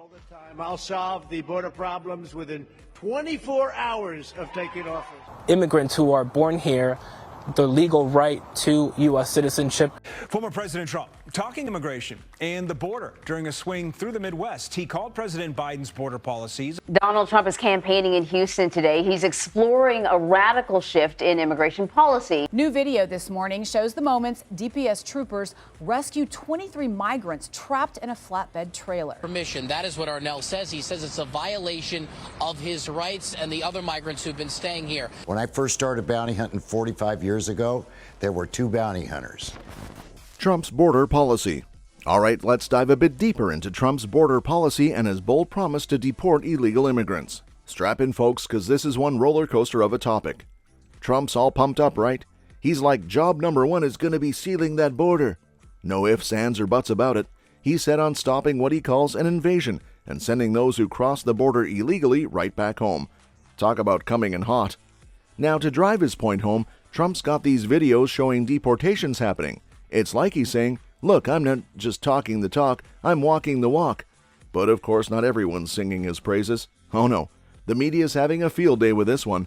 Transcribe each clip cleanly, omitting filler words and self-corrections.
All the time. I'll solve the border problems within 24 hours of taking office. Immigrants who are born here, the legal right to U.S. citizenship. Former President Trump talking immigration and the border during a swing through the Midwest. He called President Biden's border policies. Donald Trump is campaigning in Houston today. He's exploring a radical shift in immigration policy. New video this morning shows the moments DPS troopers rescue 23 migrants trapped in a flatbed trailer. Permission. That is what Arnell says. He says it's a violation of his rights and the other migrants who've been staying here. When I first started bounty hunting 45 years ago, there were 2 bounty hunters. Trump's border policy. All right, let's dive a bit deeper into Trump's border policy and his bold promise to deport illegal immigrants. Strap in, folks, because this is one roller coaster of a topic. Trump's all pumped up, right? He's like, job number 1 is going to be sealing that border. No ifs, ands, or buts about it. He's set on stopping what he calls an invasion and sending those who cross the border illegally right back home. Talk about coming in hot. Now, to drive his point home, Trump's got these videos showing deportations happening. It's like he's saying, look, I'm not just talking the talk, I'm walking the walk. But of course, not everyone's singing his praises. Oh no, the media's having a field day with this one.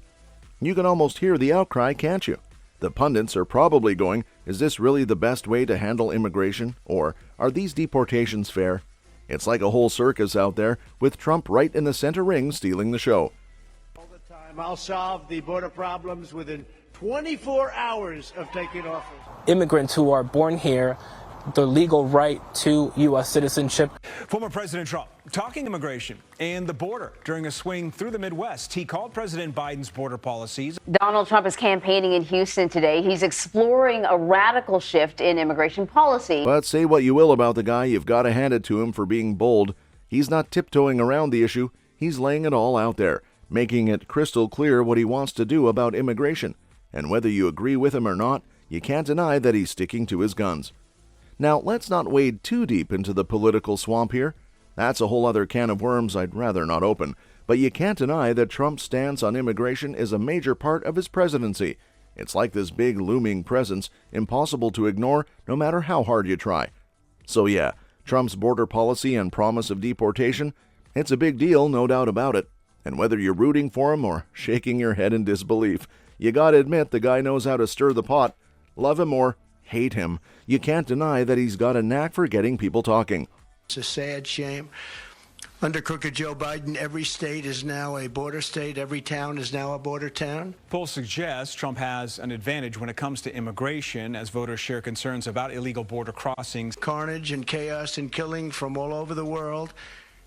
You can almost hear the outcry, can't you? The pundits are probably going, is this really the best way to handle immigration? Or are these deportations fair? It's like a whole circus out there, with Trump right in the center ring stealing the show. All the time. I'll solve the border problems within 24 hours of taking office. Immigrants who are born here, the legal right to U.S. citizenship. Former President Trump talking immigration and the border during a swing through the Midwest. He called President Biden's border policies. Donald Trump is campaigning in Houston today. He's exploring a radical shift in immigration policy. But say what you will about the guy, you've got to hand it to him for being bold. He's not tiptoeing around the issue. He's laying it all out there, making it crystal clear what he wants to do about immigration. And whether you agree with him or not, you can't deny that he's sticking to his guns. Now, let's not wade too deep into the political swamp here. That's a whole other can of worms I'd rather not open. But you can't deny that Trump's stance on immigration is a major part of his presidency. It's like this big looming presence, impossible to ignore no matter how hard you try. So yeah, Trump's border policy and promise of deportation, it's a big deal, no doubt about it. And whether you're rooting for him or shaking your head in disbelief, you gotta admit the guy knows how to stir the pot. Love him or hate him, you can't deny that he's got a knack for getting people talking. It's a sad shame. Under crooked Joe Biden, every state is now a border state. Every town is now a border town. Polls suggest Trump has an advantage when it comes to immigration as voters share concerns about illegal border crossings. Carnage and chaos and killing from all over the world,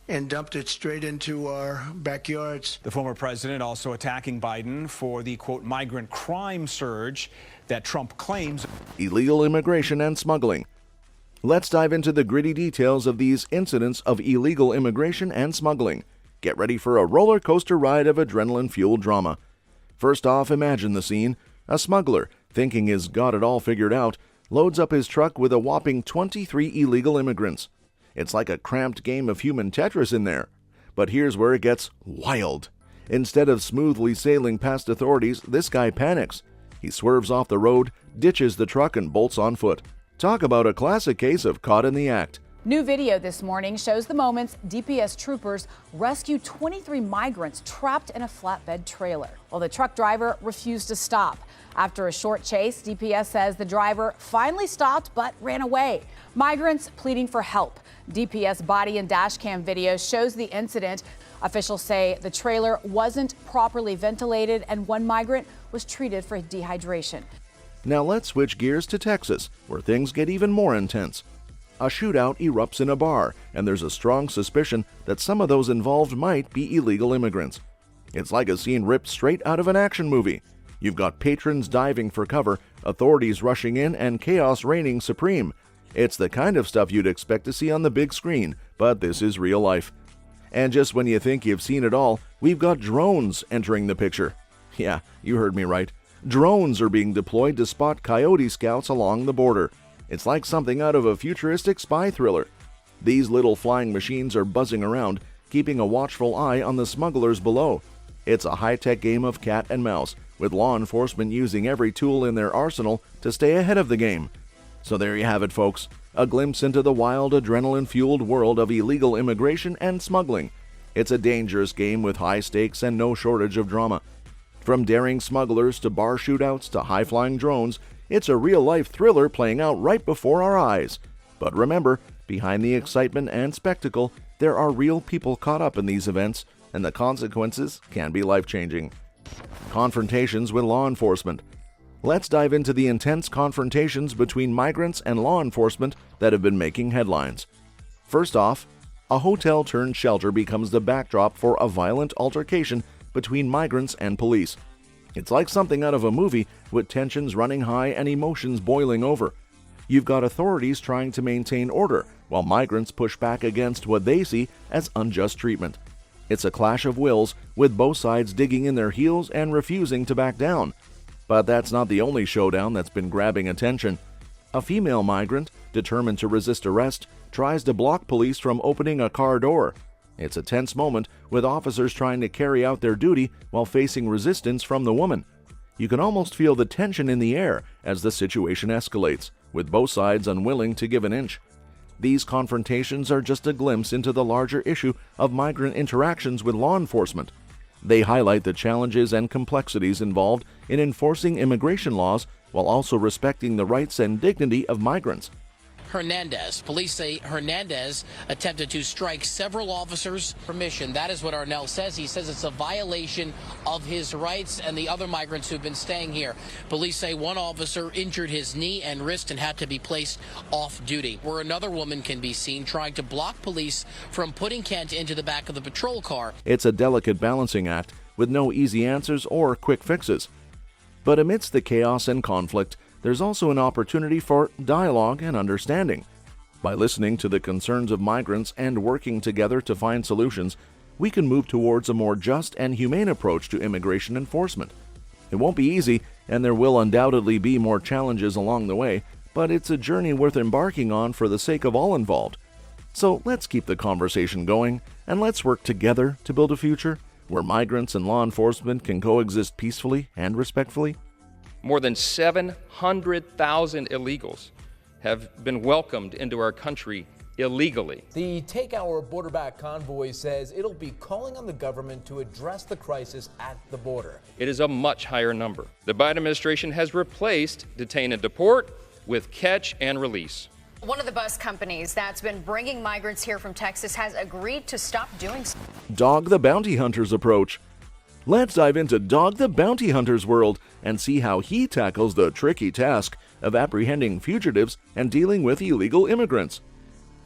and dumped it straight into our backyards. The former president also attacking Biden for the, quote, migrant crime surge that Trump claims. Illegal immigration and smuggling. Let's dive into the gritty details of these incidents of illegal immigration and smuggling. Get ready for a roller coaster ride of adrenaline-fueled drama. First off, imagine the scene. A smuggler, thinking he's got it all figured out, loads up his truck with a whopping 23 illegal immigrants. It's like a cramped game of human Tetris in there. But here's where it gets wild. Instead of smoothly sailing past authorities, this guy panics. He swerves off the road, ditches the truck, and bolts on foot. Talk about a classic case of caught in the act. New video this morning shows the moments DPS troopers rescue 23 migrants trapped in a flatbed trailer. Well, the truck driver refused to stop. After a short chase, DPS says the driver finally stopped but ran away. Migrants pleading for help. DPS body and dash cam video shows the incident. Officials say the trailer wasn't properly ventilated and one migrant was treated for dehydration. Now let's switch gears to Texas, where things get even more intense. A shootout erupts in a bar, and there's a strong suspicion that some of those involved might be illegal immigrants. It's like a scene ripped straight out of an action movie. You've got patrons diving for cover, authorities rushing in, and chaos reigning supreme. It's the kind of stuff you'd expect to see on the big screen, but this is real life. And just when you think you've seen it all, we've got drones entering the picture. Yeah, you heard me right. Drones are being deployed to spot coyote scouts along the border. It's like something out of a futuristic spy thriller. These little flying machines are buzzing around, keeping a watchful eye on the smugglers below. It's a high-tech game of cat and mouse, with law enforcement using every tool in their arsenal to stay ahead of the game. So there you have it, folks. a glimpse into the wild, adrenaline-fueled world of illegal immigration and smuggling. It's a dangerous game with high stakes and no shortage of drama. From daring smugglers to bar shootouts to high-flying drones, it's a real-life thriller playing out right before our eyes. But remember, behind the excitement and spectacle, there are real people caught up in these events, and the consequences can be life-changing. Confrontations with law enforcement. Let's dive into the intense confrontations between migrants and law enforcement that have been making headlines. First off, a hotel-turned-shelter becomes the backdrop for a violent altercation between migrants and police. It's like something out of a movie, with tensions running high and emotions boiling over. You've got authorities trying to maintain order, while migrants push back against what they see as unjust treatment. It's a clash of wills, with both sides digging in their heels and refusing to back down. But that's not the only showdown that's been grabbing attention. A female migrant, determined to resist arrest, tries to block police from opening a car door. It's a tense moment, with officers trying to carry out their duty while facing resistance from the woman. You can almost feel the tension in the air as the situation escalates, with both sides unwilling to give an inch. These confrontations are just a glimpse into the larger issue of migrant interactions with law enforcement. They highlight the challenges and complexities involved in enforcing immigration laws while also respecting the rights and dignity of migrants. Hernandez. Police say Hernandez attempted to strike several officers. Permission. That is what Arnell says. He says it's a violation of his rights and the other migrants who've been staying here. Police say one officer injured his knee and wrist and had to be placed off duty, where another woman can be seen trying to block police from putting Kent into the back of the patrol car. It's a delicate balancing act with no easy answers or quick fixes. But amidst the chaos and conflict, there's also an opportunity for dialogue and understanding. By listening to the concerns of migrants and working together to find solutions, we can move towards a more just and humane approach to immigration enforcement. It won't be easy, and there will undoubtedly be more challenges along the way, but it's a journey worth embarking on for the sake of all involved. So let's keep the conversation going, and let's work together to build a future where migrants and law enforcement can coexist peacefully and respectfully. More than 700,000 illegals have been welcomed into our country illegally. The Take Our Border Back convoy says it'll be calling on the government to address the crisis at the border. It is a much higher number. The Biden administration has replaced detain and deport with catch and release. One of the bus companies that's been bringing migrants here from Texas has agreed to stop doing so. Dog the Bounty Hunter's approach. Let's dive into Dog the Bounty Hunter's world and see how he tackles the tricky task of apprehending fugitives and dealing with illegal immigrants.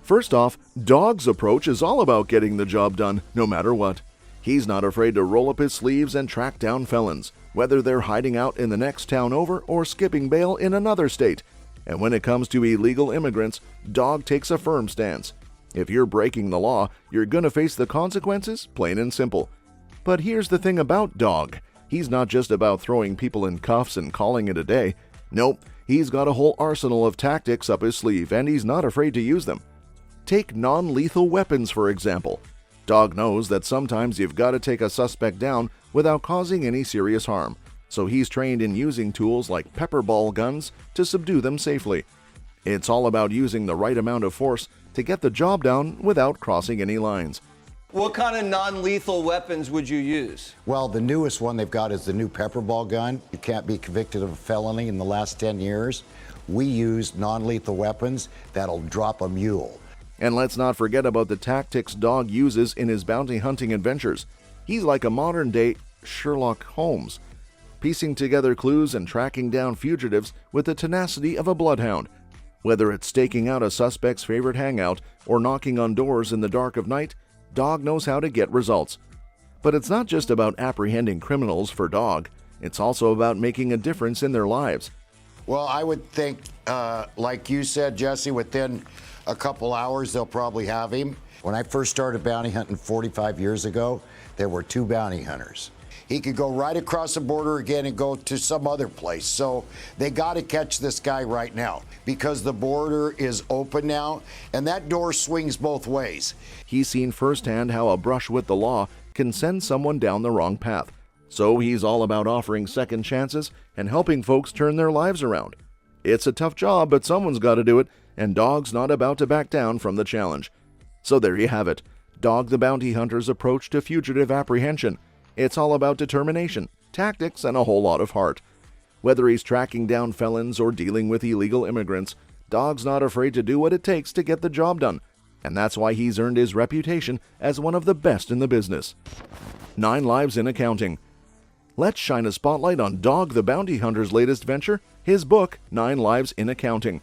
First off, Dog's approach is all about getting the job done, no matter what. He's not afraid to roll up his sleeves and track down felons, whether they're hiding out in the next town over or skipping bail in another state. And when it comes to illegal immigrants, Dog takes a firm stance. If you're breaking the law, you're gonna face the consequences, plain and simple. But here's the thing about Dog. He's not just about throwing people in cuffs and calling it a day. Nope, he's got a whole arsenal of tactics up his sleeve, and he's not afraid to use them. Take non-lethal weapons, for example. Dog knows that sometimes you've got to take a suspect down without causing any serious harm, so he's trained in using tools like pepper ball guns to subdue them safely. It's all about using the right amount of force to get the job done without crossing any lines. What kind of non-lethal weapons would you use? Well, the newest one they've got is the new pepper ball gun. You can't be convicted of a felony in the last 10 years. We use non-lethal weapons that'll drop a mule. And let's not forget about the tactics Dog uses in his bounty hunting adventures. He's like a modern-day Sherlock Holmes, piecing together clues and tracking down fugitives with the tenacity of a bloodhound. Whether it's staking out a suspect's favorite hangout or knocking on doors in the dark of night, Dog knows how to get results. But it's not just about apprehending criminals for Dog. It's also about making a difference in their lives. Well, I would think, like you said, Jesse, within a couple hours, they'll probably have him. When I first started bounty hunting 45 years ago, there were 2 bounty hunters. He could go right across the border again and go to some other place. So they got to catch this guy right now because the border is open now, and that door swings both ways. He's seen firsthand how a brush with the law can send someone down the wrong path. So he's all about offering second chances and helping folks turn their lives around. It's a tough job, but someone's got to do it, and Dog's not about to back down from the challenge. So there you have it, Dog the Bounty Hunter's approach to fugitive apprehension. It's all about determination, tactics, and a whole lot of heart. Whether he's tracking down felons or dealing with illegal immigrants, Dog's not afraid to do what it takes to get the job done, and that's why he's earned his reputation as one of the best in the business. 9 lives in accounting. Let's shine a spotlight on Dog the Bounty Hunter's latest venture, his book, 9 Lives in Accounting.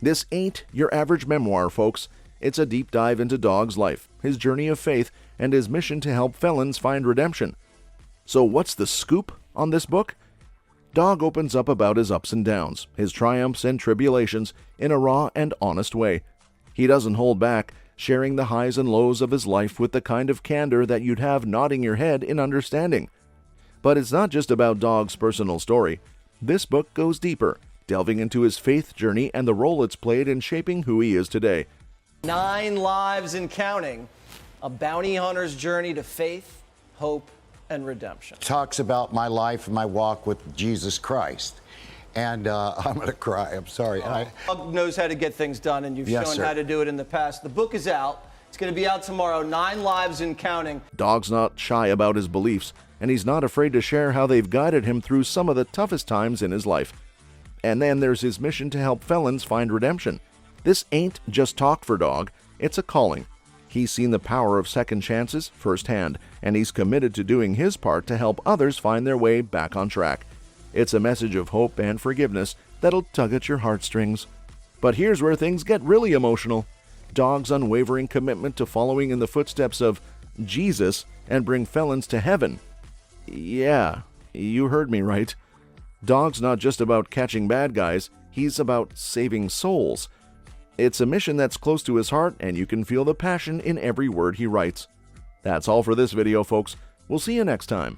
This ain't your average memoir, folks. It's a deep dive into Dog's life, his journey of faith, and his mission to help felons find redemption. So what's the scoop on this book? Dog opens up about his ups and downs, his triumphs and tribulations in a raw and honest way. He doesn't hold back, sharing the highs and lows of his life with the kind of candor that you'd have nodding your head in understanding. But it's not just about Dog's personal story. This book goes deeper, delving into his faith journey and the role it's played in shaping who he is today. 9 lives and counting. A bounty hunter's journey to faith, hope, and redemption. Talks about my life and my walk with Jesus Christ. And I'm going to cry. I'm sorry. Doug knows how to get things done, and you've shown how to do it in the past. The book is out. It's going to be out tomorrow. 9 lives and counting. Dog's not shy about his beliefs, and he's not afraid to share how they've guided him through some of the toughest times in his life. And then there's his mission to help felons find redemption. This ain't just talk for Dog, it's a calling. He's seen the power of second chances firsthand, and he's committed to doing his part to help others find their way back on track. It's a message of hope and forgiveness that'll tug at your heartstrings. But here's where things get really emotional. Dog's unwavering commitment to following in the footsteps of Jesus and bring felons to heaven. Yeah, you heard me right. Dog's not just about catching bad guys, he's about saving souls. It's a mission that's close to his heart, and you can feel the passion in every word he writes. That's all for this video, folks. We'll see you next time.